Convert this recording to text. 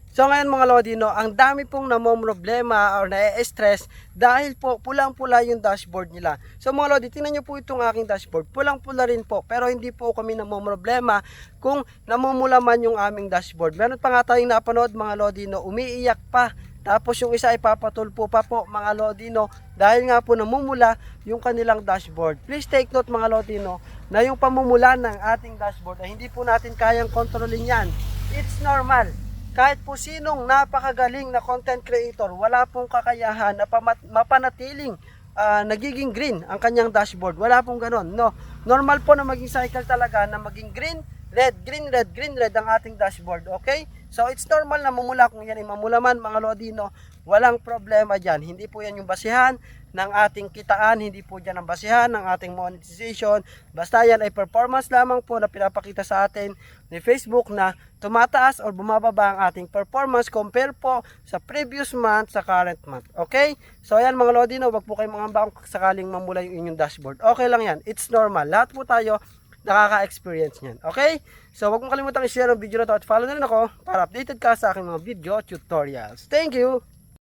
So ngayon mga Lodi, no, ang dami pong namomroblema or na-stress dahil po pulang-pula yung dashboard nila. So mga Lodi, tingnan nyo po itong aking dashboard. Pulang-pula rin po, pero hindi po kami namomroblema kung namumula man yung aming dashboard. Meron pa nga tayong napanood mga Lodi, no, umiiyak pa. Tapos yung isa ay papatulpo pa po mga Lodino dahil nga po namumula yung kanilang dashboard. Please take note mga Lodino na yung pamumula ng ating dashboard ay hindi po natin kayang kontrolin yan. It's normal. Kahit po sinong napakagaling na content creator, wala pong kakayahan na mapanatiling nagiging green ang kanyang dashboard. Wala pong ganon. No. Normal po na maging cycle talaga na maging green, red, green, red, green, red ang ating dashboard. Okay? So it's normal na mamula. Kung yan ay mamula man mga Lodino, walang problema dyan. Hindi po yan yung basihan ng ating kitaan, hindi po dyan ang basihan ng ating monetization. Basta yan ay performance lamang po na pinapakita sa atin ni Facebook na tumataas o bumababa ang ating performance compare po sa previous month sa current month. Okay? So yan mga Lodino, wag po kayong mangamba kung sakaling mamula yung inyong dashboard. Okay lang yan. It's normal. Lahat po tayo nakaka-experience niyan. Okay? So, huwag mong kalimutang i-share ang video na to at follow na rin ako para updated ka sa aking mga video tutorials. Thank you!